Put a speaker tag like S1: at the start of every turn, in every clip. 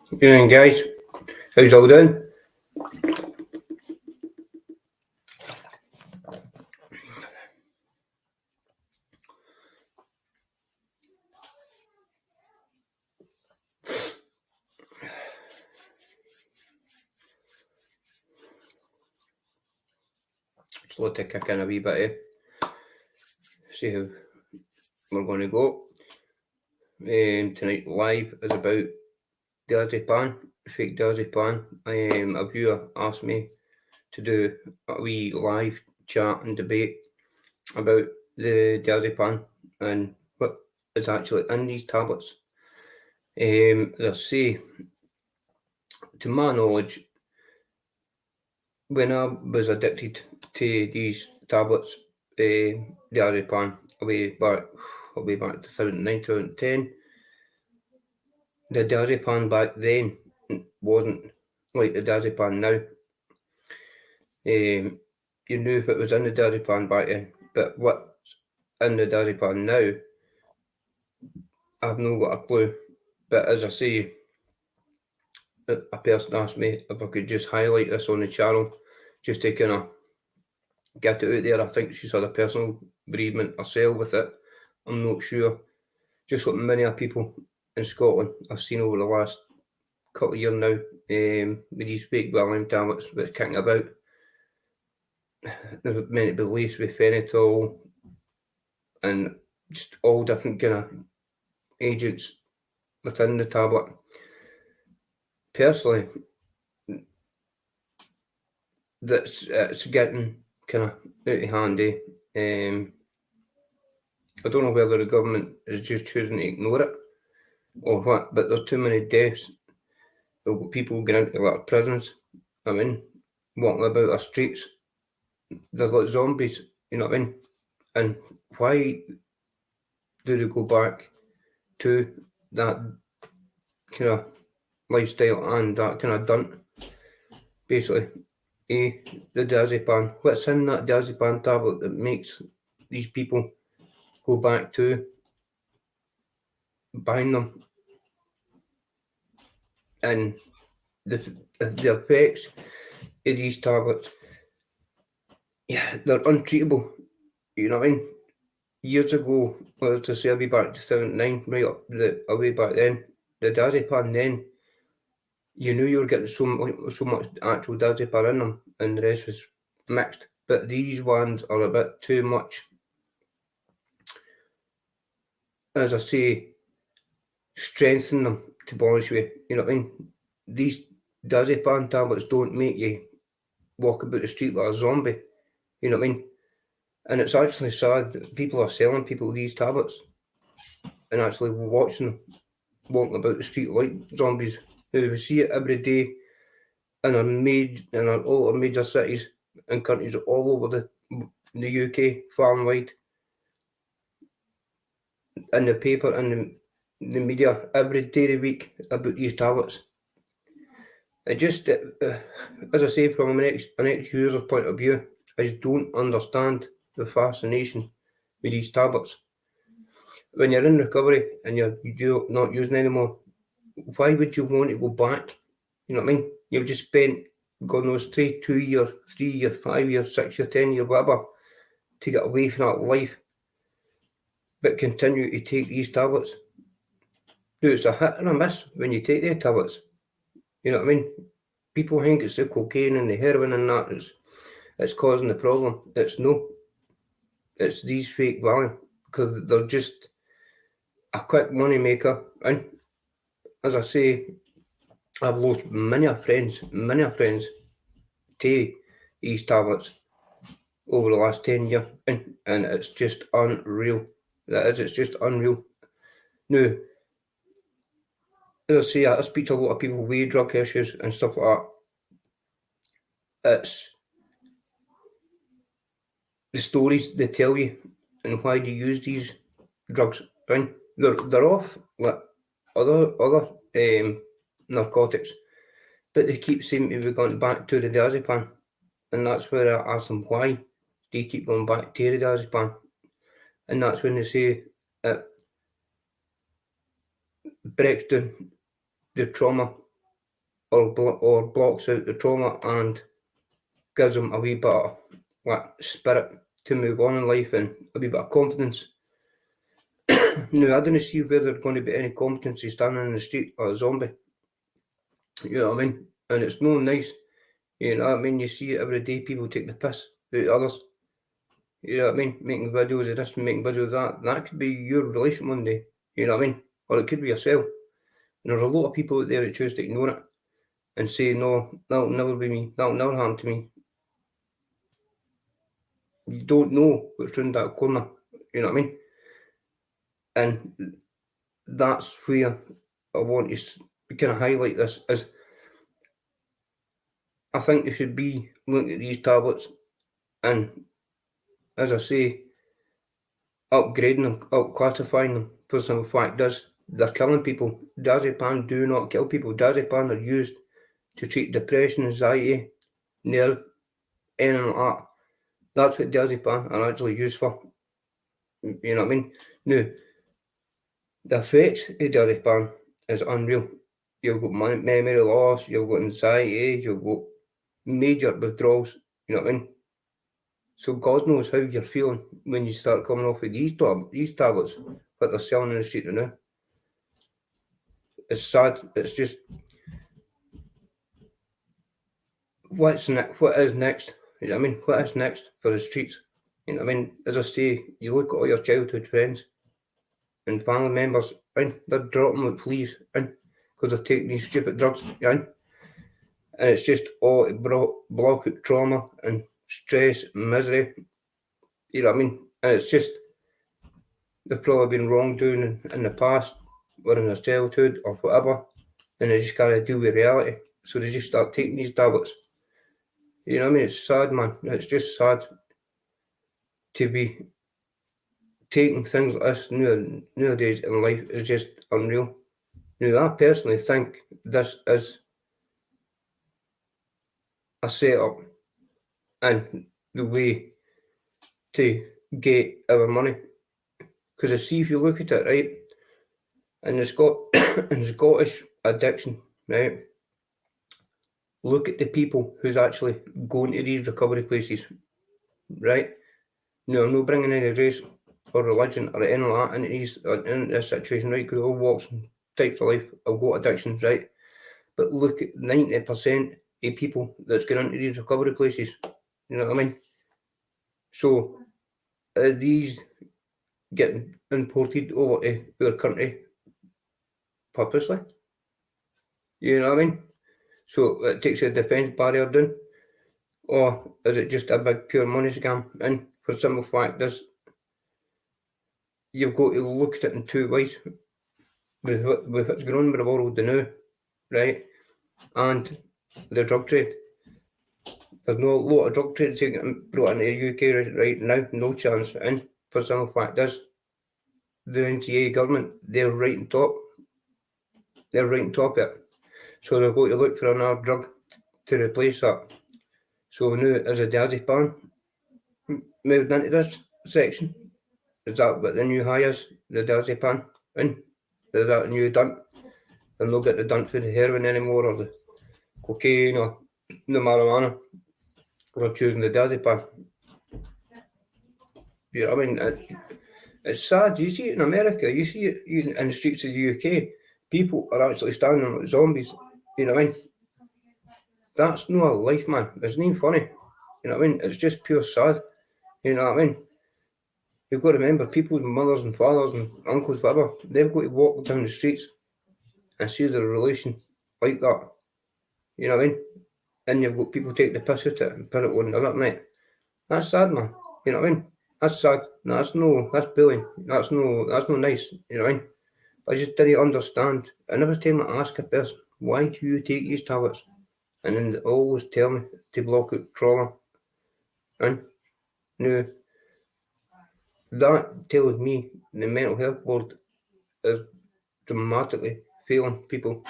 S1: Good evening, guys. How's all doing? Slow to kick in a wee bit, see how we're going to go. Tonight live is about diazepam, fake diazepam. A viewer asked me to do a wee live chat and debate about the diazepam and what is actually in these tablets. Let's see, to my knowledge, when I was addicted to these tablets, diazepam, way back to 2009, 2010, the diazepam back then wasn't like the diazepam now. You knew what was in the diazepam back then, but what's in the diazepam now, I've not got a clue. But as I say, a person asked me if I could just highlight this on the channel, just to kind of get it out there. I think she's had a personal bereavement herself with it. I'm not sure. Just what many people in Scotland I've seen over the last couple of years now, with these fake Valium tablets that's kicking about. They're meant to be laced with phenol and just all different kind of agents within the tablet. Personally, it's getting kind of out of hand. I don't know whether the government is just choosing to ignore it or what, but there's too many deaths. People getting into a lot of prisons. I mean, walking about our streets, they're like zombies, you know what I mean? And why do they go back to that kind of lifestyle and that kind of dunt? Basically, the diazepam. What's in that diazepam tablet that makes these people go back to buying them? And the effects of these tablets, yeah, they're untreatable. You know what I mean? Years ago, let's just say I'll be back to 2009, right up way back then, the diazepam then, you knew you were getting so much actual diazepam in them, and the rest was mixed. But these ones are a bit too much, as I say, strengthen them, to be honest with you. You know what I mean? These diazepam tablets don't make you walk about the street like a zombie. You know what I mean? And it's actually sad that people are selling people these tablets and actually watching them walking about the street like zombies. We see it every day in all our major cities and countries all over the UK, far and wide, in the paper and the media every day of the week about these tablets. It just, as I say, from an ex-user's point of view, I just don't understand the fascination with these tablets. When you're in recovery and you're not using anymore, why would you want to go back? You know what I mean? You've just spent, God knows, 2 years, 3 years, 5 years, 6 years, 10 years, whatever, to get away from that life, but continue to take these tablets. Dude, it's a hit and a miss when you take the tablets. You know what I mean? People think it's the cocaine and the heroin and that it's causing the problem. It's these fake Valium, because they're just a quick money maker. And as I say, I've lost many friends to these tablets over the last 10 years, and it's just unreal. It's just unreal. Now, as I say, I speak to a lot of people with drug issues and stuff like that. It's the stories they tell you and why they use these drugs. Right? They're off like other narcotics, but they keep seeming to be going back to the diazepam, and that's where I ask them why do you keep going back to the diazepam, and that's when they say it breaks down the trauma or blocks out the trauma and gives them a wee bit of spirit to move on in life and a wee bit of confidence. Now, I didn't see where there's going to be any competency standing in the street or a zombie. You know what I mean? And it's no nice. You know what I mean? You see it every day, people take the piss out of others. You know what I mean? Making videos of this and making videos of that. That could be your relation one day. You know what I mean? Or it could be yourself. And there's a lot of people out there that choose to ignore it and say, no, that'll never be me. That'll never happen to me. You don't know what's round that corner. You know what I mean? And that's where I want to kind of highlight this is I think they should be looking at these tablets and, as I say, upgrading them, classifying them for some fact they're killing people. Diazepam do not kill people. Diazepam are used to treat depression, anxiety, nerve, anything like that. That's what diazepam are actually used for. You know what I mean? Now, the effects of diazepam is unreal. You've got memory loss, you've got anxiety, you've got major withdrawals. You know what I mean? So God knows how you're feeling when you start coming off with these tablets that they're selling in the street now. It's sad. It's just what is next? You know what I mean? What is next for the streets? You know what I mean? As I say, you look at all your childhood friends and family members, and they're dropping like fleas, and because they're taking these stupid drugs, and it's just all block out trauma and stress, and misery. You know what I mean? And it's just they've probably been wrongdoing in the past or in their childhood or whatever, and they just gotta deal with reality. So they just start taking these tablets. You know what I mean? It's sad, man. It's just sad to be taking things like this nowadays in life is just unreal. Now, I personally think this is a setup and the way to get our money. Because if you look at it, right, and in Scottish addiction, right, look at the people who's actually going to these recovery places, right? No, I'm not bringing any race or religion or anything like that into this situation, right? Because all walks and types of life have got addictions, right? But look at 90% of people that's going into these recovery places. You know what I mean? So are these getting imported over to our country purposely? You know what I mean? So it takes a defence barrier down. Or is it just a big pure money scam? And for simple fact is you've got to look at it in two ways. With what's going on with the world now, right? And the drug trade. There's no lot of drug trade taking brought into the UK right now, no chance. And for simple fact is the NCA government, they're right on top. They're right on top of it. So they're going to look for another drug to replace that. So now as a diazepam moved into this section, is that what the new high is? The diazepam? And is that a new dunt? They'll not get the dunt for the heroin anymore or the cocaine or the marijuana. They're choosing the diazepam. You know what I mean? It's sad. You see it in America. You see it in the streets of the UK. People are actually standing like zombies. You know what I mean? That's not a life, man. It's not even funny. You know what I mean? It's just pure sad. You know what I mean? You've got to remember, people's mothers and fathers and uncles, whatever, they've got to walk down the streets and see their relation like that. You know what I mean? And you've got people take the piss out of it and put it on the other night. That's sad, man. You know what I mean? That's sad. That's bullying. That's no nice. You know what I mean? I just didn't understand. And every time I ask a person, why do you take these tablets? And then they always tell me to block out trauma. And now, that tells me the mental health board is dramatically failing people.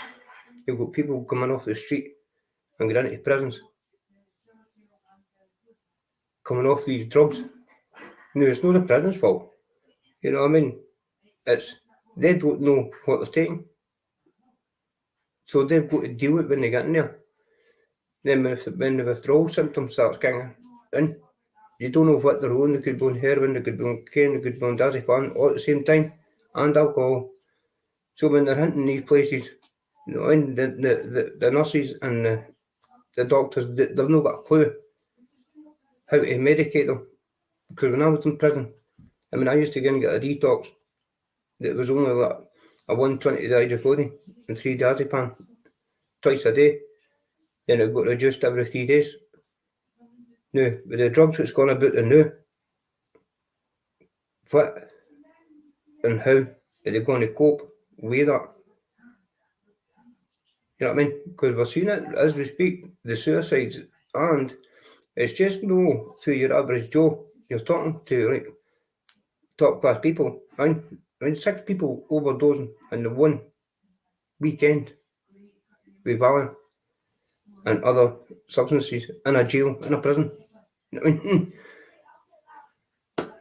S1: You've got people coming off the street and going into prisons, coming off these drugs. No, it's not the prison's fault. You know what I mean? It's they don't know what they're taking. So they've got to deal with it when they get in there. Then when the withdrawal symptoms start kicking in, you don't know what they're on. They could be on heroin, they could be on cocaine, they could be on diazepam all at the same time, and alcohol. So when they're hitting these places, and the nurses and the doctors, they've not got a clue how to medicate them. Because when I was in prison, I used to go and get a detox that was only like a 120 diazepam and 3 diazepam twice a day. Then it got reduced every 3 days. Now, with the drugs that's gone about the now, what and how are they going to cope with that? You know what I mean? Because we're seeing it as we speak, the suicides, and it's just no through your average Joe. You're talking to like top class people, and 6 people overdosing in the one weekend with Valium and other substances in a jail, in a prison. You know what I mean?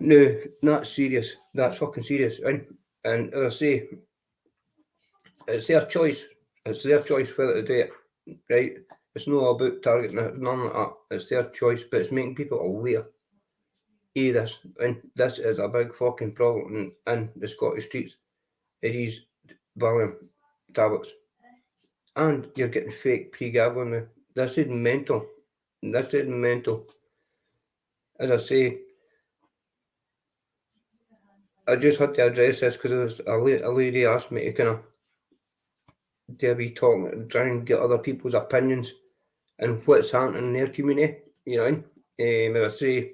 S1: No, that's serious. That's fucking serious. And as I say, it's their choice. It's their choice whether to do it, right? It's not about targeting it, none like that. It's their choice, but it's making people aware of this. And this is a big fucking problem in the Scottish streets. It is Valium tablets. And you're getting fake pre-gabbling now. This is mental. This is mental. As I say, I just had to address this because a lady asked me to kind of do a wee talk and try and get other people's opinions and what's happening in their community, you know. As I say,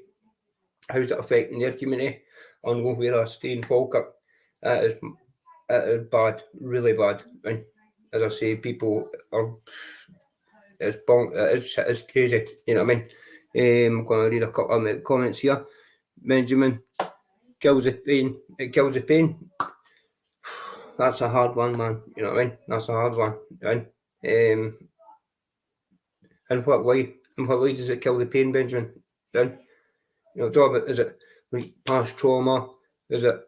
S1: how's it affecting their community? On where I stay in Falkirk, it is bad, really bad. And as I say, people are, it's crazy, you know what I mean? I'm going to read a couple of comments here. Benjamin, kills the pain, it kills the pain. That's a hard one, man, you know what I mean? That's a hard one, right? In what way? In what way does it kill the pain, Benjamin? Then, you know, talk about, is it like past trauma? Is it,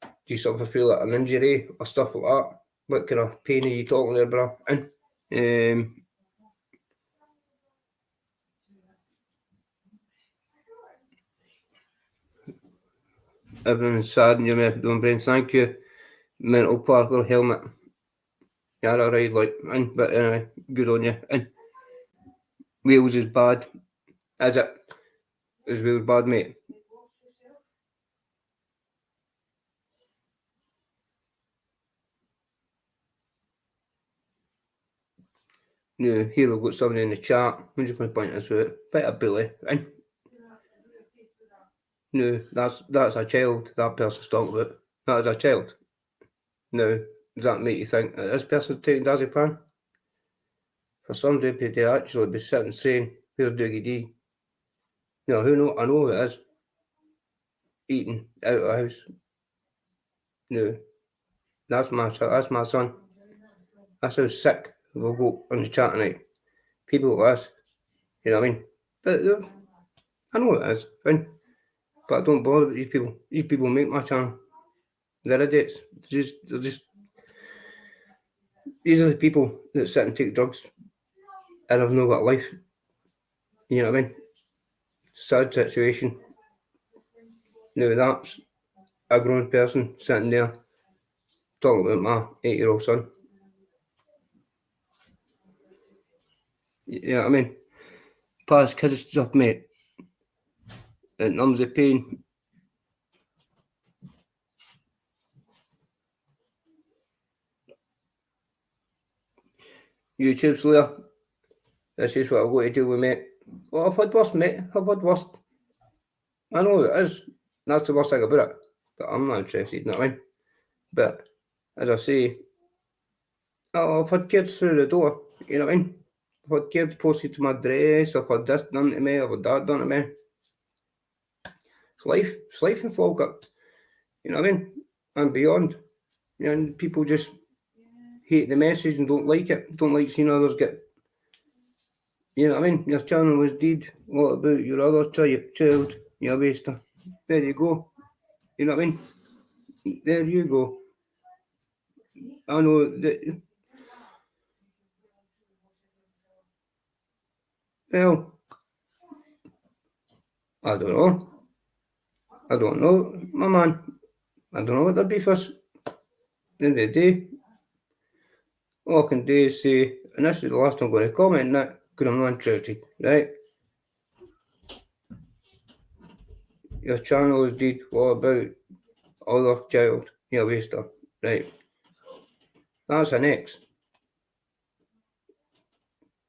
S1: do you sort of feel like an injury or stuff like that? What kind of pain are you talking there, bro? And everyone's sad in your mouth, doing brains. Thank you, mental Parker helmet. Yeah, alright, like, but anyway, good on you. And Wales is bad. Is it? Is Wales bad, mate? No, here we've got somebody in the chat. I'm just going to point this out. Bit of bully, right? No, that's a child that person's talking about. That is a child. Now, does that make you think that this person's taking diazepam? For some somebody to actually be sitting saying, "Where's Dougie D?" No, who know? I know who it is. Eating out of the house. No, that's my son. That's how sick we'll go on the chat tonight. People like us, you know what I mean? But I know it is, fine. But I don't bother with these people. These people make my channel. They're idiots. They're just. These are the people that sit and take drugs and have no got a life. You know what I mean? Sad situation. Now that's a grown person sitting there talking about my 8-year-old son. You know what I mean? Past kids stuff, mate. It numbs the pain. YouTube Slayer. This is what I've got to deal with, mate. Well, I've had worse, mate. I've had worse. I know it is. That's the worst thing about it. But I'm not interested, you know what I mean? But as I say, I've had kids through the door, you know what I mean? I've had kids posted to my dress, I've had this done to me, I've had that done to me. It's life in Falkirk, you know what I mean? And beyond. You know, people just hate the message and don't like it, don't like seeing others get, you know what I mean? Your channel was dead, what about your other child, you waster? There you go, you know what I mean? There you go. I know that Well, I don't know. I don't know, my man. I don't know what their beef is. At the end of the day, all I can do is say, and this is the last I'm going to comment on that, because I'm not interested, right? Your channel is did what about other child, waster, right? That's an ex.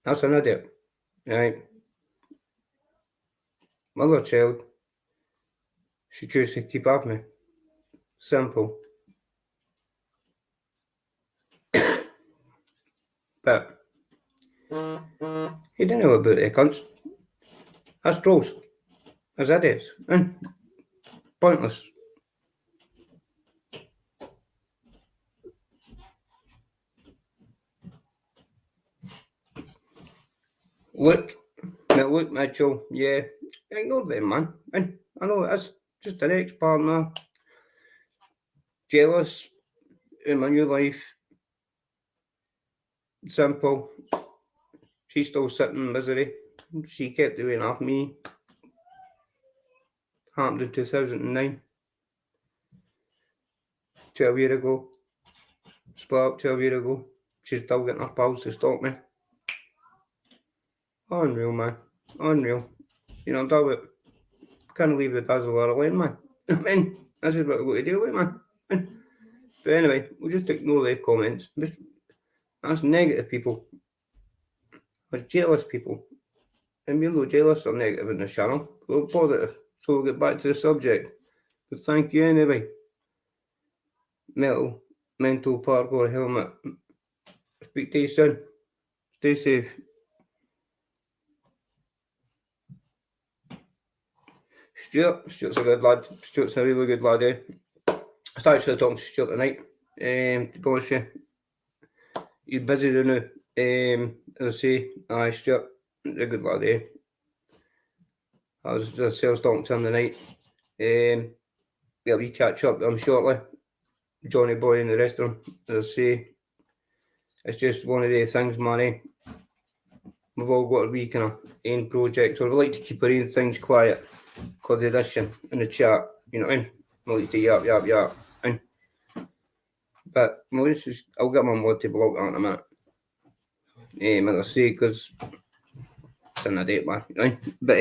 S1: That's an idiot, right? Mother child, she chooses to keep up me. Simple. But he didn't know about the cunts. That's trolls. That's idiots. And pointless. Look, Mitchell, yeah, ignore them, man. And I know it is just an ex-partner, jealous in my new life. Simple. She's still sitting in misery. She kept doing off me. Happened in 2009. 12 years ago. Split up 12 years ago. She's still getting her pals to stop me. Unreal, man. Unreal. You know, I'm can't leave the dazzler alone, man. I mean, this is what I've got to deal with, man. But anyway, we'll just ignore the comments. That's negative people. Or jealous people. And we're not jealous or negative in this channel. We're positive. So we'll get back to the subject. But thank you anyway. Mental parkour helmet. Speak to you soon. Stay safe. Stuart's a good lad. Stuart's a really good lad, eh? I started talking to Stuart tonight. To be honest with you, he's busy now. As I say, Stuart, a good lad, eh? I was talking to him tonight. We catch up with him shortly. Johnny Boy and the rest of them. As I say, it's just one of the things, man, eh? We've all got to be kind of own projects, or we like to keep our own things quiet because of this in the chat, you know what I mean? We like to yap. But I'll get my mod to block that in a minute. As I say, because it's in a date, man. Right? But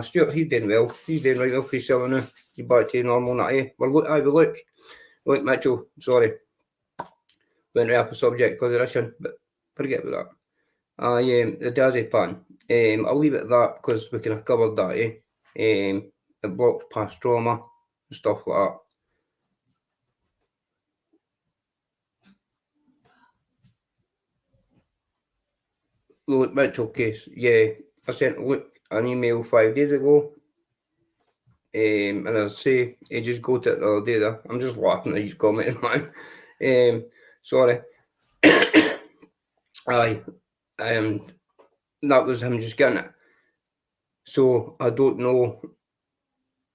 S1: Stuart, he's doing well. He's doing right well for himself now. He's back to normal now, eh? Look, Mitchell, sorry. Went right up a subject because of this, but forget about that. The diazepam. I'll leave it at that because we can have covered that, eh? It blocks past trauma and stuff like that. Look, Mitchell case, yeah. I sent Luke an email 5 days ago. And I say he just got it the other day there. I'm just laughing at his comments, man. Sorry. Aye. That was him just getting it. So I don't know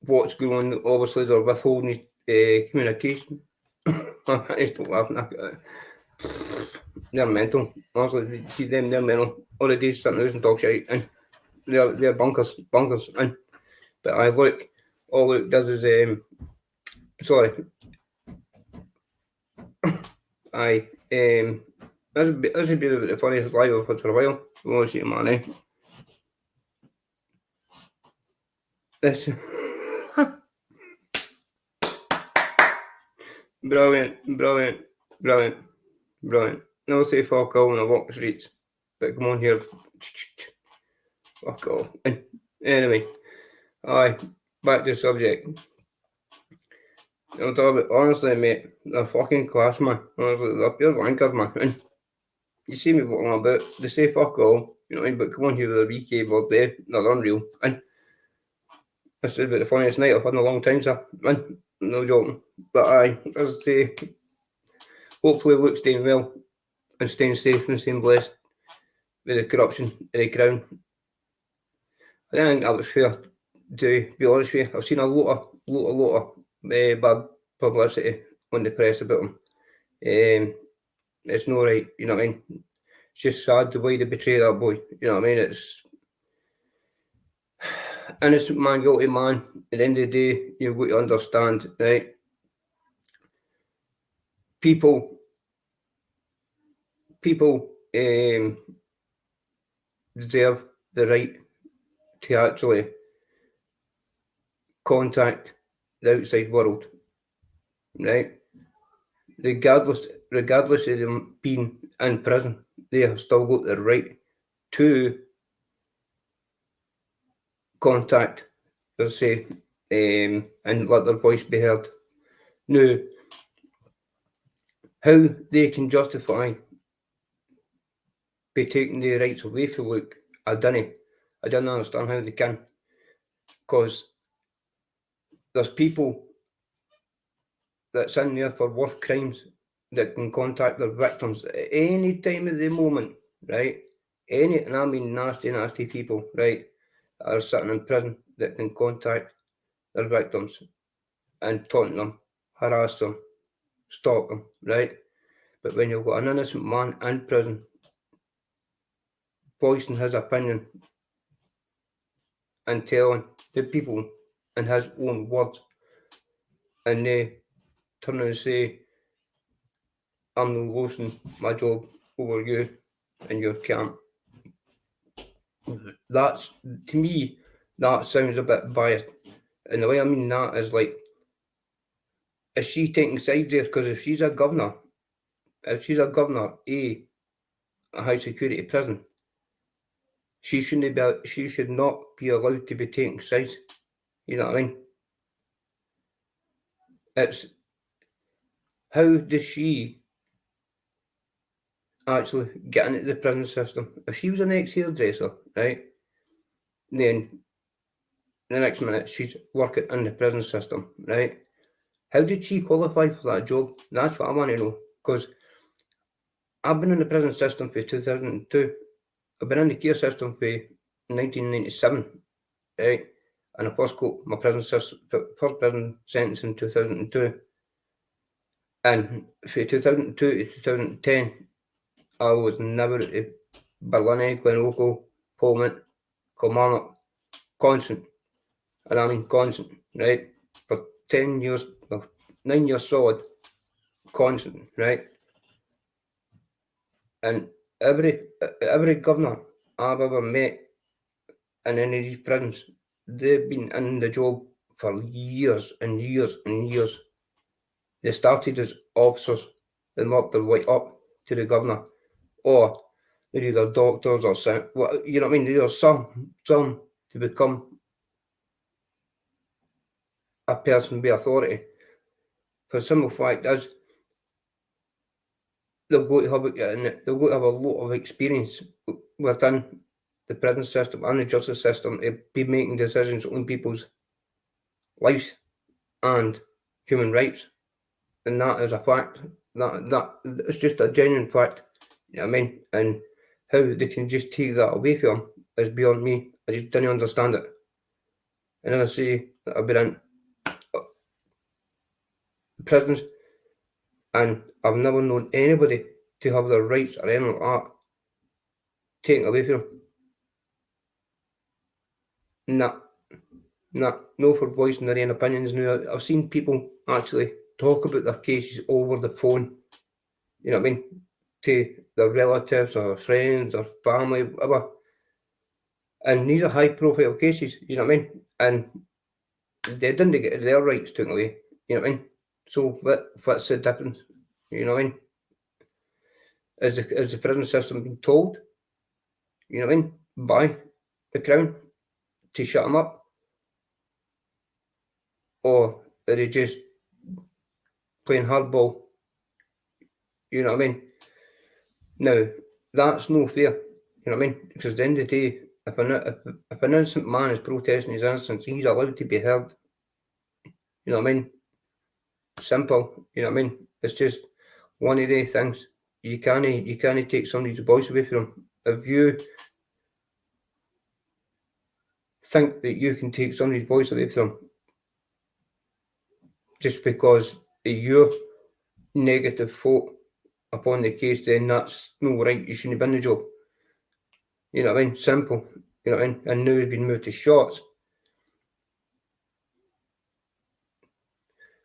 S1: what's going on. Obviously, they're withholding his communication. I just don't laugh. They're mental. Honestly, see them, they're mental. All they do is sit in the house and talk shit, and they're bunkers. And but I look, all it does is sorry. Aye. This would be the funniest live I've had for a while. Oh shit, man, eh? This brilliant. Never say fuck all when I walk the streets. But come on here. Fuck all. Anyway. Aye. Back to the subject. I'm talking about, honestly, mate, they're fucking class, man. Honestly, they're pure wankers, man. And you see me what I'm about. They say fuck all, you know what I mean? But come on here with a wee keyboard there. They're unreal. And this is about the funniest night I've had in a long time, sir. Man, no joking. But aye, as I say, hopefully Luke's staying well and staying safe and staying blessed with the corruption in the crown. I don't think that was fair, to be honest with you. I've seen a lot of bad publicity on the press about him. It's not right, you know what I mean? It's just sad the way they betray that boy, you know what I mean? innocent man, guilty man. At the end of the day, you've got to understand, right? People deserve the right to actually contact the outside world, right? Regardless of them being in prison, they have still got the right to contact, let's say, and let their voice be heard. Now, how they can justify be taking their rights away from Luke, I don't understand how they can, because there's people that's in there for worse crimes that can contact their victims at any time of the moment, right? And I mean nasty people, right, that are sitting in prison that can contact their victims and taunt them, harass them, stalk them, right? But when you've got an innocent man in prison voicing his opinion and telling the people in his own words, and they turn and say, I'm not losing my job over you and your camp. That's, to me, that sounds a bit biased. And the way I mean that is like, is she taking sides there? Because if she's a governor, a high security prison, she should not be allowed to be taking sides. You know what I mean? It's, how does she actually get into the prison system? If she was an ex-hairdresser, right, then the next minute she's working in the prison system, right? How did she qualify for that job? That's what I want to know, because I've been in the prison system for 2002. I've been in the care system for 1997, right? And I first got my first prison sentence in 2002. And from 2002 to 2010, I was never at Berlin, Glencoe, Pullman, Kilmarnock, constant. And I mean constant, right? For 10 years, 9 years solid, constant, right? And every governor I've ever met in any of these prisons, they've been in the job for years and years and years. They started as officers and worked their way up to the governor, or they're either doctors or you know what I mean? There's some to become a person with authority. For the simple fact is, they've got to have a lot of experience within the prison system and the justice system to be making decisions on people's lives and human rights. And that is a fact. That it's just a genuine fact. You know what I mean? And how they can just take that away from them is beyond me. I just don't understand it. And as I say, I've been in prisons and I've never known anybody to have their rights or anything like that taken away from them. No for voicing their own opinions. Now, I've seen people actually talk about their cases over the phone, you know what I mean, to their relatives or friends or family, whatever. And these are high profile cases, you know what I mean? And they didn't get their rights taken away, you know what I mean? So what's the difference? You know what I mean? Is the prison system being told, you know what I mean, by the Crown to shut them up? Or are they just playing hardball? You know what I mean? Now, that's no fair, you know what I mean? Because at the end of the day, if an innocent man is protesting his innocence, he's allowed to be heard. You know what I mean? Simple, you know what I mean? It's just one of the things. You can't take somebody's voice away from them. If you think that you can take somebody's voice away from them just because of your negative thought upon the case, then that's no right. You shouldn't have been in the job. You know what I mean? Simple. You know what I mean? And now he's been moved to Shorts.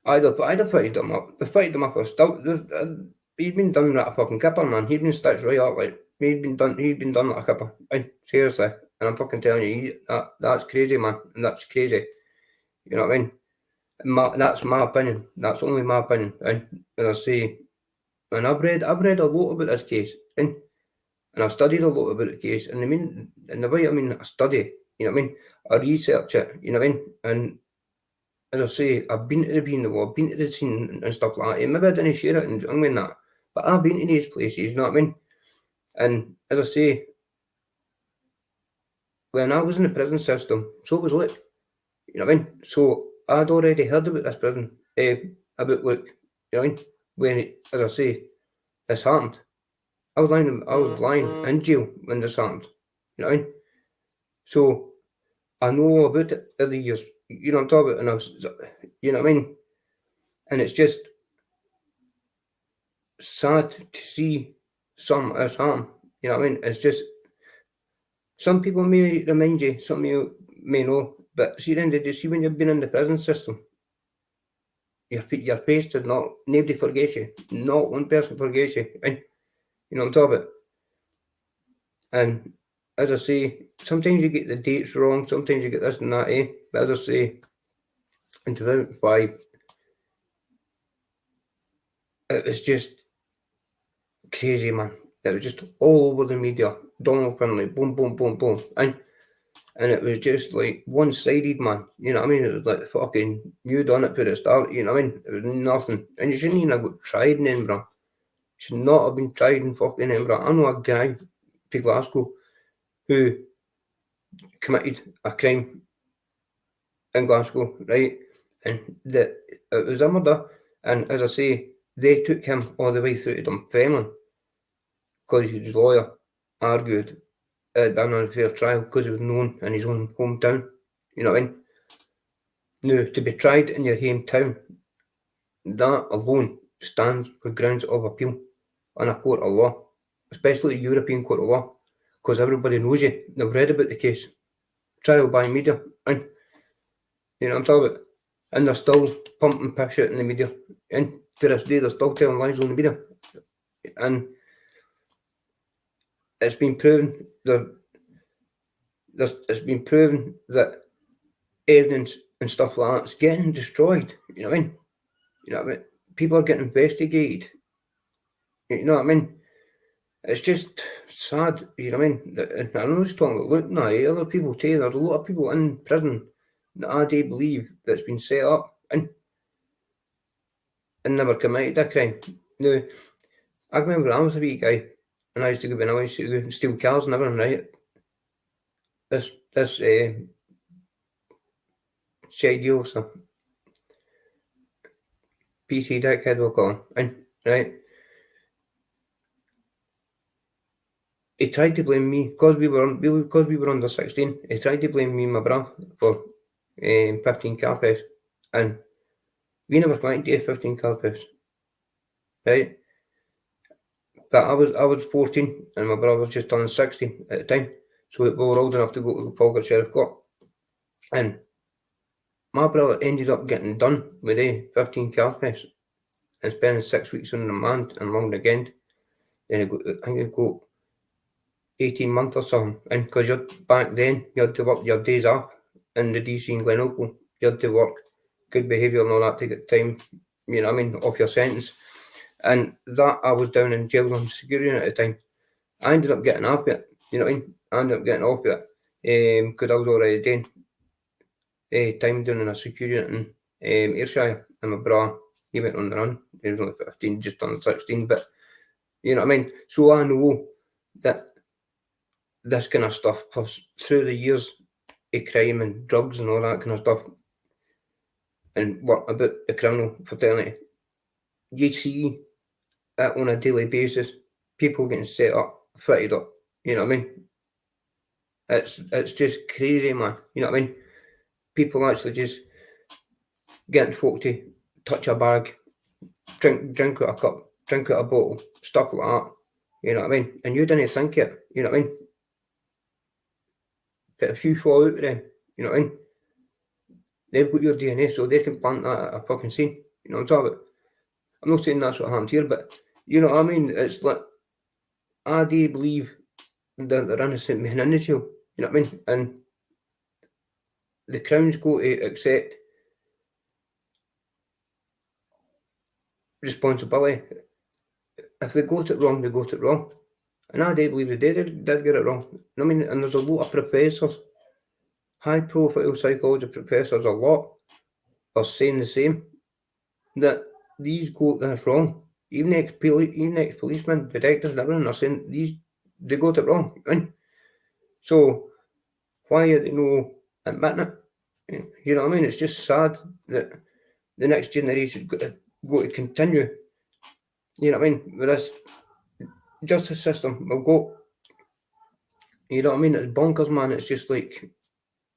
S1: I'd have fitted them up. They fitted them up or still. He'd been done like a fucking kipper, man. He'd been stitched right up, like he'd been done like a kipper. Seriously, and I'm fucking telling you, that's crazy, man, and that's crazy. You know what I mean? That's my opinion. That's only my opinion. And I say, and I've read a lot about this case, and I've studied a lot about the case. And I mean, and the way I mean, I study. You know what I mean? I research it. You know what I mean? And as I say, I've been to the war, been to the scene and stuff like that. Maybe I didn't share it and I mean that, but I've been to these places. You know what I mean? And as I say, when I was in the prison system, so was Luke. You know what I mean? So I'd already heard about this prison, about Luke. You know what I mean? When, as I say, this happened, I was lying in jail when this happened. You know what I mean? So I know about it over the years. You know what I'm talking about? And I was, you know what I mean? And it's just sad to see some of this happen. You know what I mean? It's just, some people may remind you, some of you may know, but see, then you see when you've been in the prison system, your face did not, nobody forgets you. Not one person forgets you. And you know what I'm talking about? And as I say, sometimes you get the dates wrong, sometimes you get this and that, But as I say, in 2005, it was just crazy, man. It was just all over the media. Donald Finlay, boom, boom, boom, boom. And it was just like one-sided, man. You know what I mean? It was like fucking, you done it for the start, you know what I mean? It was nothing. And you shouldn't even have got tried in Edinburgh. You should not have been tried in fucking Edinburgh. I know a guy to Glasgow who committed a crime in Glasgow, right? And it was a murder. And as I say, they took him all the way through to Dunfermline because his lawyer argued it done an unfair trial because he was known in his own hometown. You know what I mean? Now, to be tried in your hometown, that alone stands for grounds of appeal in a court of law, especially a European court of law, because everybody knows you. They've read about the case. Trial by media. And you know what I'm talking about? And they're still pumping piss out in the media. And to this day, they're still telling lies on the media. And it's been proven that evidence and stuff like that's getting destroyed. You know what I mean? You know what I mean? People are getting investigated. You know what I mean? It's just sad. You know what I mean? And I'm not just talking about Luke now. Other people too. There's a lot of people in prison that I do believe that's been set up and never committed a crime. Now, I remember I was a wee guy and I used to go and steal cars and everything, right? This shady officer, PC dickhead we'll call him, and right, he tried to blame me because we were under 16. He tried to blame me and my brother for 15 car thefts, and we never committed 15 car thefts, right? But I was 14 and my brother was just turning 16 at the time, so we were old enough to go to the Falkirk Sheriff Court, and my brother ended up getting done with 15 car thefts and spending 6 weeks in remand and long again. Then I think he got 18 months or something. And because back then, you had to work your days off in the DC and Glenorchy. You had to work good behaviour and all that to get time, you know what I mean, off your sentence. And that, I was down in jail on security at the time. I ended up getting off it, you know what I mean? I ended up getting off it because I was already doing time down in a security in Ayrshire. And my brother, he went on the run. He was only 15, just turned 16. But, you know what I mean? So I know that this kind of stuff, through the years of crime and drugs and all that kind of stuff, and what about the criminal fraternity, you see it on a daily basis, people getting set up, fitted up, you know what I mean? It's just crazy, man, you know what I mean? People actually just getting folk to touch a bag, drink out a cup, drink out a bottle, stuff like that, you know what I mean? And you didn't think it, you know what I mean? But if you fall out with them, you know what I mean? They've got your DNA, so they can plant that at a fucking scene. You know what I'm talking about? I'm not saying that's what happened here, but you know what I mean? It's like, I do believe that they're innocent men in the jail. You know what I mean? And the Crown's got to accept responsibility. If they got it wrong, they got it wrong. And I do believe they did get it wrong. You know what I mean? And there's a lot of professors, high profile psychology professors, a lot are saying the same, that these got this wrong. Even ex-policemen, detectives and everything are saying they got it wrong. Right? So why are they no admitting it? You know what I mean? It's just sad that the next generation's got to continue. You know what I mean? With this justice system we've got. You know what I mean? It's bonkers, man. It's just like,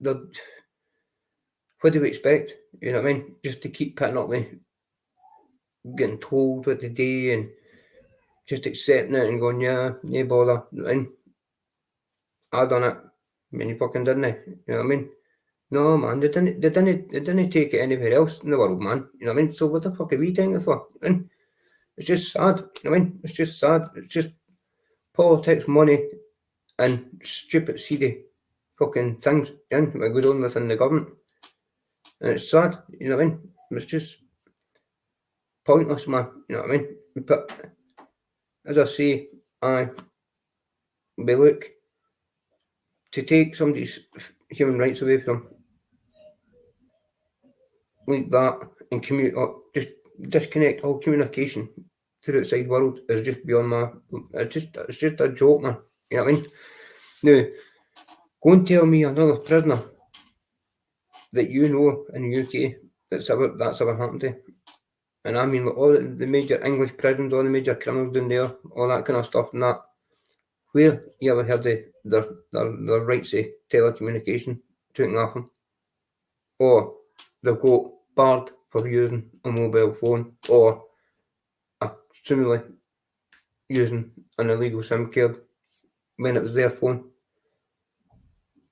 S1: what do we expect? You know what I mean? Just to keep putting up with getting told what to do and just accepting it and going, yeah, no bother. And I done it. I mean, you fucking didn't they? You know what I mean? No, man, they didn't take it anywhere else in the world, man. You know what I mean? So what the fuck are we taking it for? And it's just sad. You know what I mean? It's just sad. It's just politics, money, and stupid, seedy fucking things that go on within the government. And it's sad, you know what I mean? It's just pointless, man. You know what I mean? But as I say, we look to take somebody's human rights away from like that and just disconnect all communication to the outside world is just beyond my. It's just a joke, man. You know what I mean? Now, go and tell me another prisoner that you know in the UK that's ever happened to. And I mean, like, all the major English prisons, all the major criminals down there, all that kind of stuff and that. Where you ever heard their rights to telecommunication taken off them? Or they've got barred for using a mobile phone, or assumingly using an illegal SIM card when it was their phone.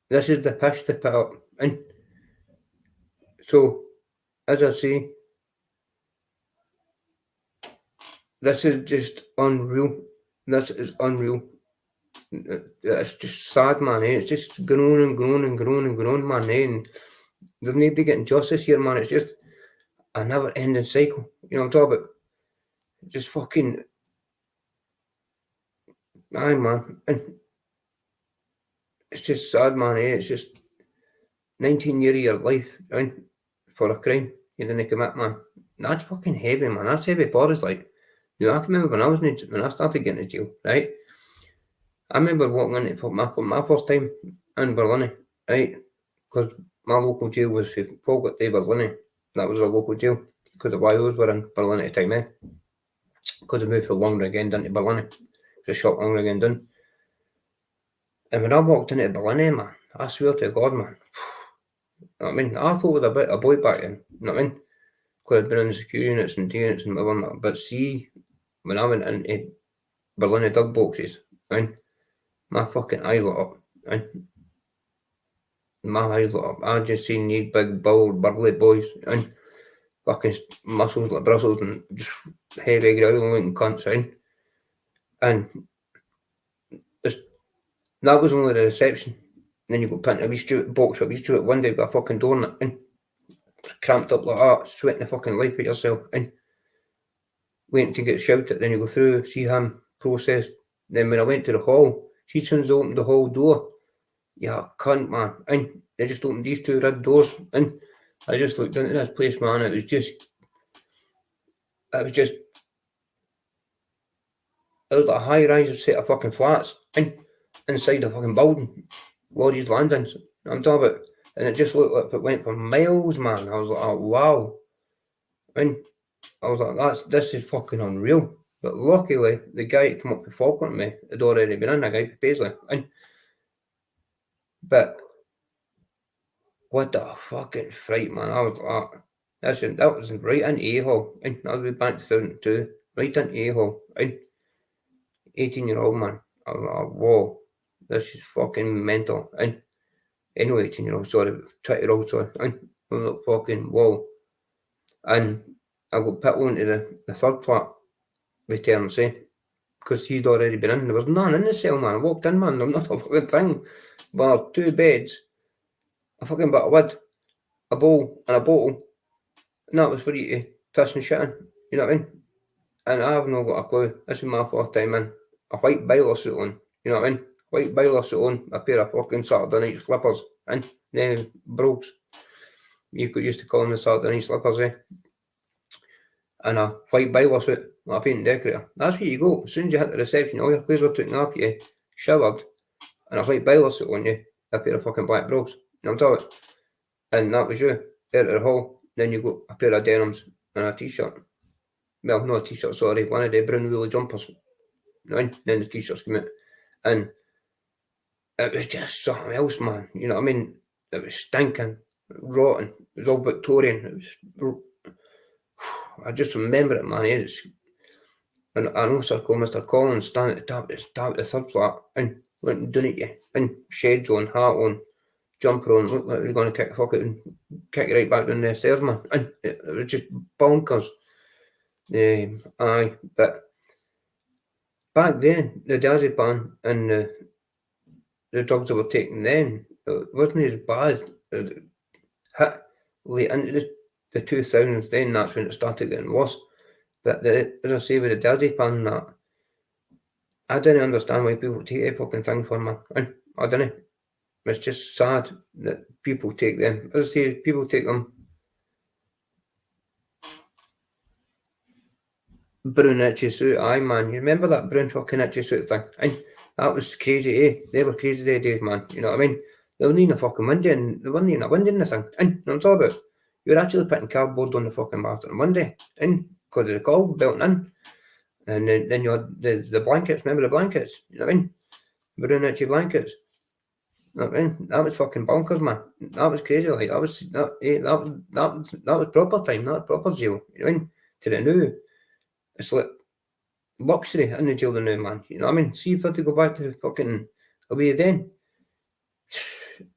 S1: This is the piss to put up. And so, as I say, this is just unreal. This is unreal. It's just sad, man. It's just going on and growing and growing and growing, man. And there's nobody getting justice here, man. It's just a never-ending cycle. You know what I'm talking about? Just fucking, aye, man. And it's just sad, man. It's just 19 years of your life, right, for a crime you didn't commit, man. That's fucking heavy, man. That's heavy borders, like. You know, I can remember when I started getting to jail, right? I remember walking into for my first time in Berlin, right? Because my local jail was for Falkirk to Berlin. That was our local jail. Because the YOs were in Berlin at the time, because they moved from Longringen down to Berlin. Just shot Longringen down. And when I walked into Berlin, man, I swear to God, man. You know what I mean? I thought I was a bit a boy back then. You know what I mean? Because I'd been in the security units and D units and whatever. But see, when I went into Berlin dug boxes, and my fucking eyes lit up. And my eyes lit up. I just seen these big, bold, burly boys and fucking muscles like bristles and just heavy, growling looking cunts, right? And that was only the reception. And then you got put in a wee stupid box, a wee stupid window with a fucking door in it, and cramped up like that, sweating the fucking life out yourself, and waiting to get shouted. Then you go through, see him processed. Then when I went to the hall, see as soon as they opened the hall door, yeah, cunt, man. And they just opened these two red doors, and I just looked into this place, man. It was like a high-rise set of fucking flats, and inside the fucking building, all these landings. I'm talking about, and it just looked like it went for miles, man. I was like, oh, wow. And I was like, this is fucking unreal. But luckily, the guy that came up to Falkland me had already been in, a guy from Paisley. But what the fucking fright, man. I was like, that was right into A-hole. And I was back in 2002, right into A-hole. And 18-year-old man. I was like, whoa, this is fucking mental. And anyway, 18-year-old, sorry, 20-year-old, sorry. And I was like, fucking whoa. And I got put onto the third flat with Terence, because he'd already been in. There was none in the cell, man. I walked in, man. There's not a fucking thing. But 2 beds, a fucking bit of wood, a bowl, and a bottle. And that was for you to piss and shit in. You know what I mean? And I have not got a clue. This is my first time in. A white boiler suit on. You know what I mean? White boiler suit on, a pair of fucking Saturday night slippers. And then brogues. You could used to call them the Saturday night slippers, and a white boiler suit, like a paint decorator. That's where you go. As soon as you hit the reception, all your clothes are taken off you, showered, and a white boiler suit on you, a pair of fucking black brogues. You know what I'm talking? And that was you. Out of the hall, then you got a pair of denims and a t-shirt. Well, not a t-shirt, sorry, one of the brown woolly jumpers. You know what I mean? Then the t-shirts came out. And it was just something else, man. You know what I mean? It was stinking, rotten. It was all Victorian. It was... I just remember it, man. And I know Mr. Collins standing at the top of the third flat and went and done it, yeah. And shades on, hat on, jumper on, looked like he was going to kick fuck it and kick it right back down the stairs, man. And it was just bonkers. Aye, but back then, the diazepam and the drugs that were taken then, it wasn't as bad. It hit late into the 2000s, then that's when it started getting worse. But as I say, with the diazepam, that I didn't understand why people take a fucking thing for, man. I didn't. It's just sad that people take them. As I say, people take them. Brown itchy suit, aye, man. You remember that brown fucking itchy suit thing? And that was crazy, They were crazy they days, man. You know what I mean? There wasn't even a fucking window, and there wasn't even a window in the thing. And you know what I'm talking about? You're actually putting cardboard on the fucking bathroom window, and because of the cold built in. And then you had the blankets, remember the blankets? You know what I mean? Brown itchy blankets. You know what I mean? That was fucking bonkers, man. That was crazy, like that was proper time, that was proper jail. You know what I mean? To the new, it's like luxury in the jail now, man. You know what I mean? See if I had to go back to fucking away then.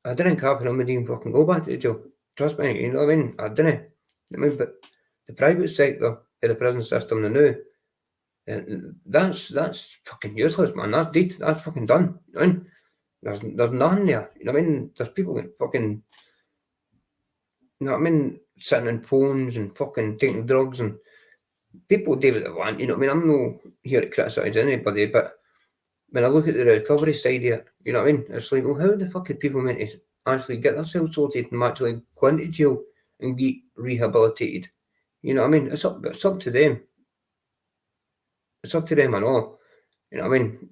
S1: I didn't care for him to even fucking go back to the jail. Trust me, you know what I mean? I didn't. You know what I mean? But the private sector of the prison system now, that's fucking useless, man. That's dead. That's fucking done. You know what I mean? There's nothing there. You know what I mean? There's people getting fucking, you know what I mean, sitting on phones and fucking taking drugs, and people do what they want. You know what I mean? I'm not here to criticise anybody, but when I look at the recovery side here, you know what I mean? It's like, well, how the fuck are people meant to actually get themselves sorted and actually go into jail and get rehabilitated? You know what I mean? It's up to them. It's up to them and all. You know what I mean?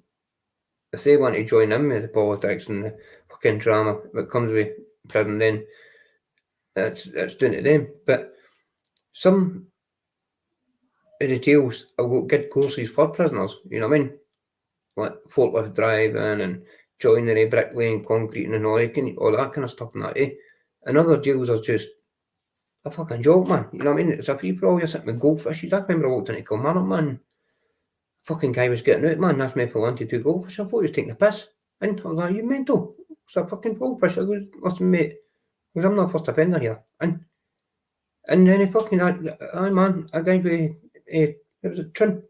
S1: If they want to join in with the politics and the fucking drama that comes with prison, then it's down to them. But some of the jails have got good courses for prisoners, you know what I mean? Like forklift driving and joinery, bricklaying, concreting and all that kind of stuff and that, And other jails are just a fucking joke, man. You know what I mean? It's a free for all. You're sitting with goldfishes. I remember I walked into Kilmarnock, man. Fucking guy was getting out, man. Asked me for lunch to 2 goldfish. I thought he was taking a piss. And I was like, you mental? It's a fucking goldfish. I goes, listen, mate, because I'm not first offender here. And then he fucking, aye, man, a guy with, it was a Trin.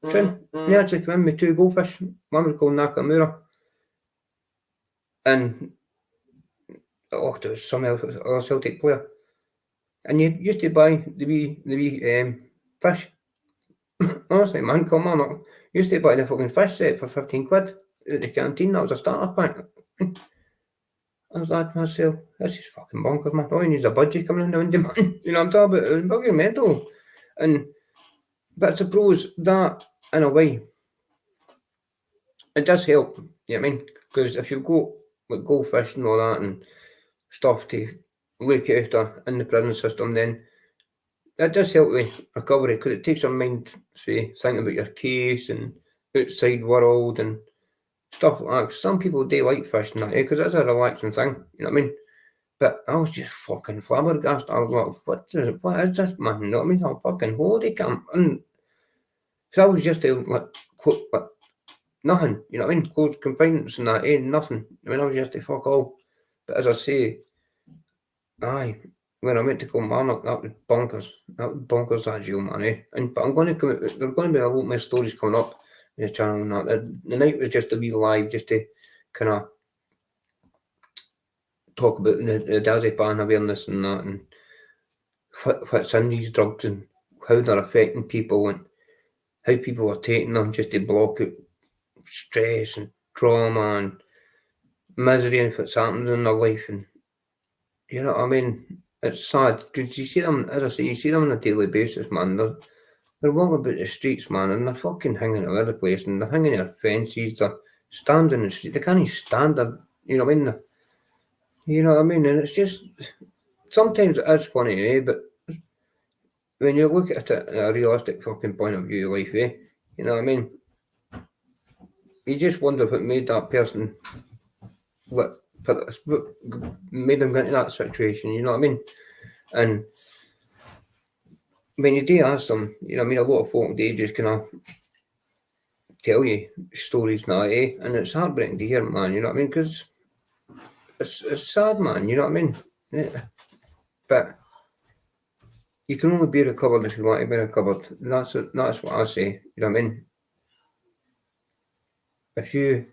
S1: And he actually came in with 2 goldfish. One was called Nakamura. And, there was some else, a Celtic player. And you used to buy the wee fish. Honestly, man, come on. You used to buy the fucking fish set for 15 quid at the canteen. That was a starter pack. I was like to myself, this is fucking bonkers, man. All you need is a budget coming in the window, man. You know what I'm talking about? It was fucking mental. But I suppose that, in a way, it does help. You know what I mean? Because if you've got like goldfish and all that and stuff to look after in the prison system, then it does help with recovery, because it takes your mind to think about your case and outside world and stuff like that. Some people do like fishing that, because it's a relaxing thing, you know what I mean? But I was just fucking flabbergasted. I was like, what is this, man? You know what I mean? I'm fucking holiday camp. And because I was just like nothing, you know what I mean? Closed confinements and that, nothing. I mean, I was just fuck all. But as I say, aye, when I went to Kilmarnock, that was bonkers. That was bonkers, that jail, man, eh? But I'm going to come. There are going to be a lot more stories coming up in the channel and that. The night was just a wee live, just to kind of talk about the diazepam awareness and that, and what's in these drugs and how they're affecting people and how people are taking them just to block out stress and trauma and misery and what's happening in their life. And you know what I mean? It's sad because you see them, as I say, you see them on a daily basis, man. They're walking about the streets, man, and they're fucking hanging all over the place, and they're hanging their fences, they're standing in the street, they can't even stand there, you know what I mean? You know what I mean? And it's just, sometimes it is funny, eh? But when you look at it in a realistic fucking point of view of life, eh? You know what I mean? You just wonder what made that person, what made them get into that situation, you know what I mean? And when you do ask them, you know what I mean, a lot of folk, they just kind of tell you stories now, eh? And it's heartbreaking to hear, man, you know what I mean? Because it's sad, man, you know what I mean? Yeah. But you can only be recovered if you want to be recovered. And that's what I say, you know what I mean? If you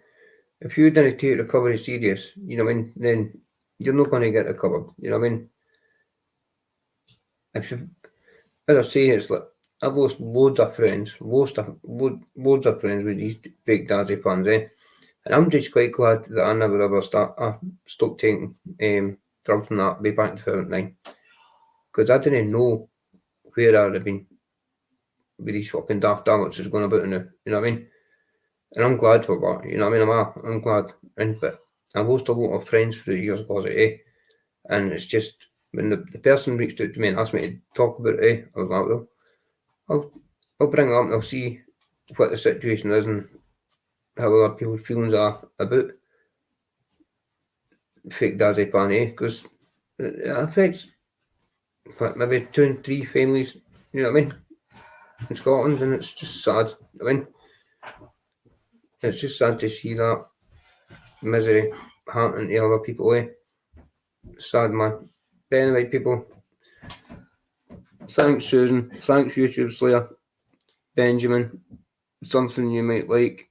S1: didn't take recovery serious, you know what I mean, then you're not going to get recovered, you know what I mean? If you, as I say, it's like, I've lost loads of friends with these big diazepams, eh? And I'm just quite glad that I never ever stopped taking drugs and that way back in 2009. Because I didn't know where I'd have been with these fucking daft tablets is going about now, you know what I mean? And I'm glad for that, you know what I mean? I'm glad. But I lost a lot of friends through the years because of it, eh? And it's just, when the person reached out to me and asked me to talk about it, eh? I was like, well, I'll bring it up and I'll see what the situation is and how other people's feelings are about fake diazepam, eh? Because it affects maybe 2 and 3 families, you know what I mean, in Scotland, and it's just sad. I mean, it's just sad to see that misery happening to other people, eh? Sad, man. But anyway, people, thanks Susan, thanks YouTube Slayer, Benjamin, something you might like.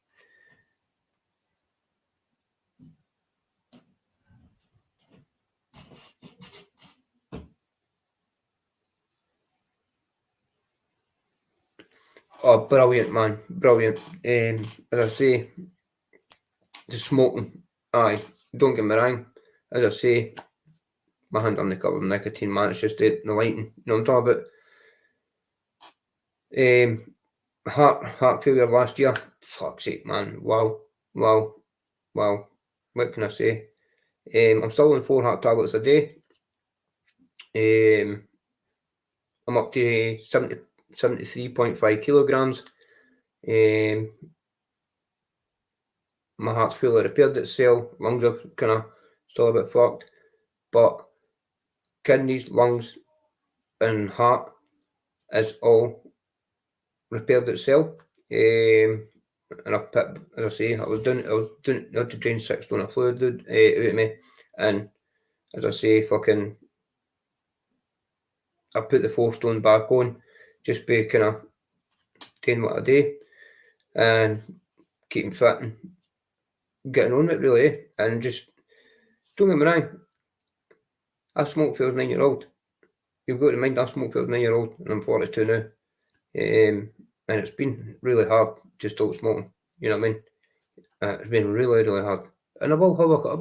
S1: Oh, brilliant, man, brilliant. As I say, the smoking, aye, don't get me wrong, as I say, my hand on the cover of nicotine, man, it's just the lighting, you know what I'm talking about. Heart failure last year, fuck's sake, man, wow, what can I say? I'm still on 4 heart tablets a day. I'm up to 73.5 kilograms. My heart's fully repaired itself, lungs are kind of still a bit fucked, but kidneys, lungs, and heart is all repaired itself. And as I say, I had to drain 6 stone of fluid out of me, and as I say, fucking, I put the 4 stone back on, just by kind of doing what I do, and keeping fit and getting on with it, really, eh? And just, don't get me wrong, I smoked when I was 9-year-old. You've got to mind, I smoked when I was 9-year-old, and I'm 42 now. And it's been really hard to stop smoking, you know what I mean? It's been really, really hard. And I will not lie, I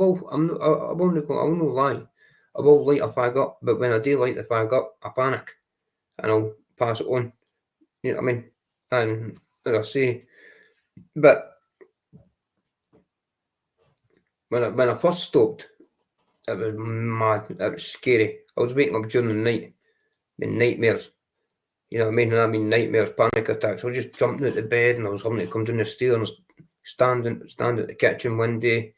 S1: will light a fag up, but when I do light the fag up, I panic, and I'll pass it on, you know what I mean? And as I say, but when I first stopped, it was mad, it was scary. I was waking up during the night, the nightmares, you know what I mean? And I mean nightmares, panic attacks. I was just jumping out of bed and I was having to come down the stairs, stand at the kitchen one day.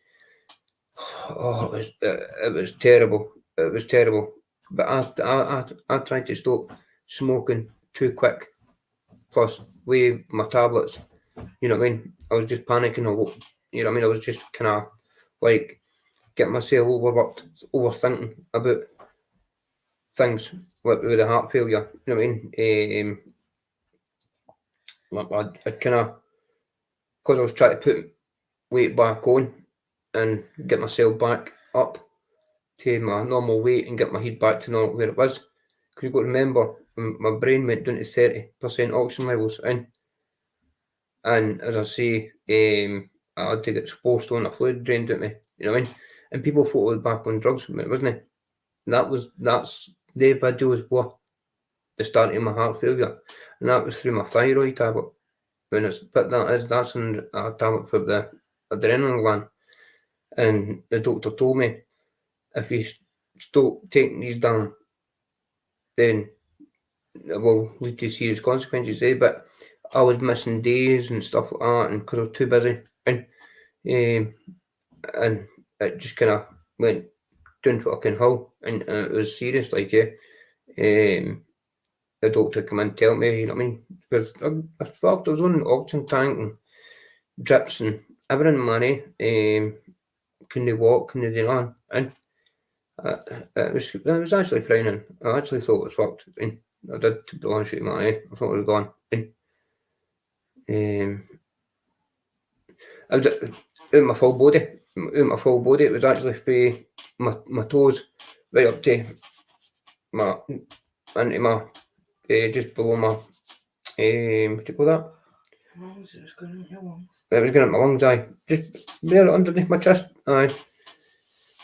S1: Oh, it was terrible. It was terrible. But I tried to stop smoking too quick. Plus, with my tablets, you know what I mean? I was just panicking a lot. You know what I mean? I was just kind of like getting myself overworked, overthinking about things with the heart failure. You know what I mean? I kind of, because I was trying to put weight back on and get myself back up to my normal weight and get my head back to normal where it was. Because you've got to remember, my brain went down to 30% oxygen levels in. And as I say, I had to get exposed on a fluid drained at me. You know what I mean? And people thought I was back on drugs, but it wasn't. That's the videos were the start of my heart failure. And that was through my thyroid tablet. But that's a tablet for the adrenaline gland. And the doctor told me, if you stop taking these down, then it will lead to serious consequences. But I was missing days and stuff like that, and because I was too busy, and it just kind of went down fucking hill, and it was serious. Like, the doctor come in and tell me, you know what I mean? Because I was on an oxygen tank and drips and everything, man. Couldn't walk, couldn't do nothing, and it was actually frightening. I actually thought it was fucked. And I did, to be honest with you, man. I thought it was gone. And I was out my full body. It was actually from my toes right up to into my just below my what do you call that?
S2: Lungs. It was going into your lungs.
S1: It was going into my lungs, aye. Just there underneath my chest, aye.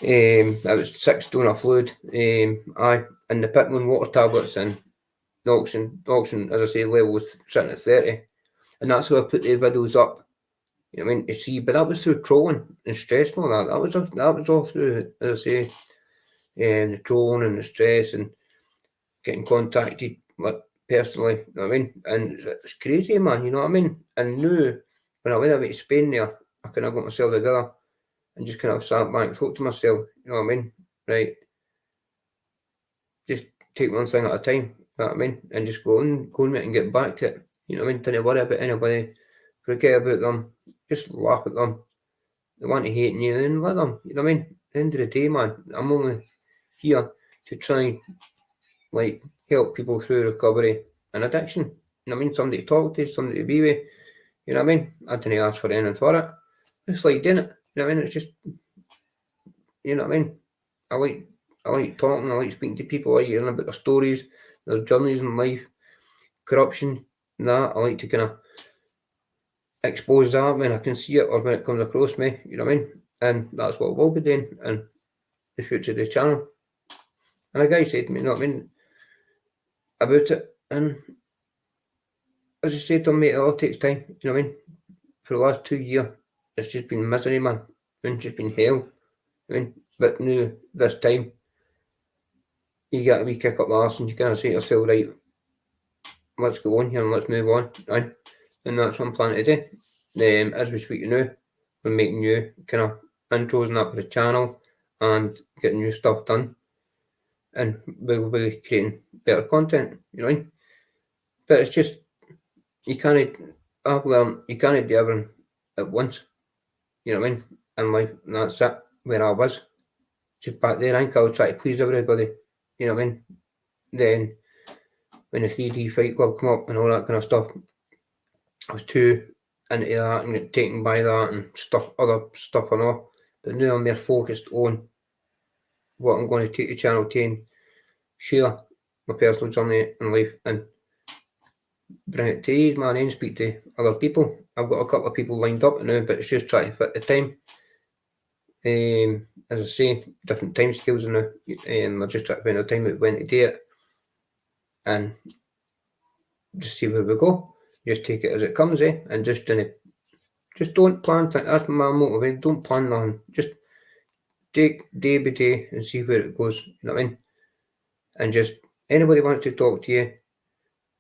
S1: I was 6 stone of fluid, aye, and the Pitman water tablets and the oxygen, as I say, level was sitting at 30, and that's how I put the videos up. You know what I mean? To see, but that was through trolling and stress and all that. That was all through, as I say, the trolling and the stress and getting contacted personally. You know what I mean? And it's crazy, man. You know what I mean? And now, when I went away to Spain there, I kind of got myself together and just kind of sat back and thought to myself, you know what I mean? Right, just take one thing at a time. You know what I mean? And just go on with it and get back to it. You know what I mean? Don't worry about anybody. Forget about them. Just laugh at them. They want to hate you, then let them. You know what I mean? At the end of the day, man, I'm only here to try and like help people through recovery and addiction. You know what I mean? Somebody to talk to, somebody to be with. You know what I mean? I didn't ask for anything for it. It's like doing it. You know what I mean? It's just, you know what I mean? I like talking. I like speaking to people. I like hearing about their stories, their journeys in life, corruption, and that. I like to kind of expose that when I can see it or when it comes across me. You know what I mean? And that's what we'll be doing in the future of the channel. And a guy said to me, you know what I mean, about it. And as I said to him, mate, it all takes time. You know what I mean? For the last 2 years, it's just been misery, man. It's just been hell. I mean, but now, this time, you get a wee kick up the arse and you kind of say to yourself, right, let's go on here and let's move on. Right? And that's what I'm planning to do. As we speak now, we're making new kind of intros and that for the channel and getting new stuff done. And we'll be creating better content, you know what I mean? But it's just, I've learned you can't do everything at once, you know what I mean? In life, and that's it, where I was. Just back there, I think I was trying to please everybody, you know what I mean? Then, when the 3D Fight Club come up and all that kind of stuff, I was too into that and get taken by that and other stuff and all. But now I'm more focused on what I'm going to take the channel to and share my personal journey in life and bring it to you, man, and speak to other people. I've got a couple of people lined up now, but it's just trying to fit the time. As I say, different time scales now. I'm just trying to find a time out when to do it and just see where we go. Just take it as it comes, and just don't plan things. That's my motivation. Don't plan nothing. Just take day by day and see where it goes. You know what I mean? And just anybody wants to talk to you,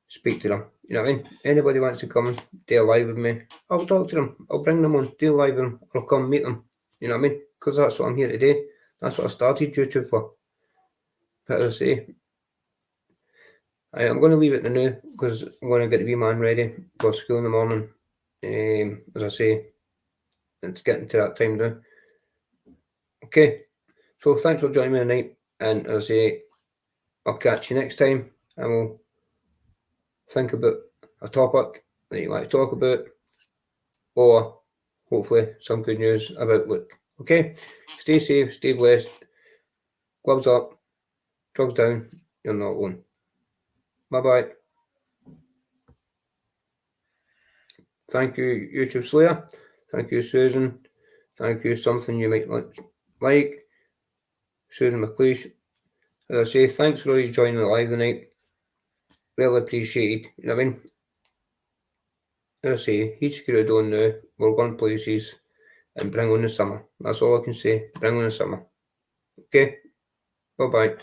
S1: speak to them. You know what I mean? Anybody wants to come and do a live with me, I'll talk to them. I'll bring them on, do a live with them, or I'll come meet them. You know what I mean? Because that's what I'm here to do. That's what I started YouTube for. But as I say, I'm going to leave it to now because I'm going to get the wee man ready for school in the morning. As I say, it's getting to that time now. Okay, so thanks for joining me tonight. And as I say, I'll catch you next time, and we'll think about a topic that you like to talk about, or hopefully some good news about Luke. Okay? Stay safe, stay blessed, gloves up, drugs down, you're not alone. Bye-bye. Thank you, YouTube Slayer. Thank you, Susan. Thank you, something you might like. Susan McLeish. As I say, thanks for all you joining the live tonight. Well appreciated. You know what I mean? As I say, he's screwed on now. We're going places and bring on the summer. That's all I can say. Bring on the summer. Okay? Bye-bye.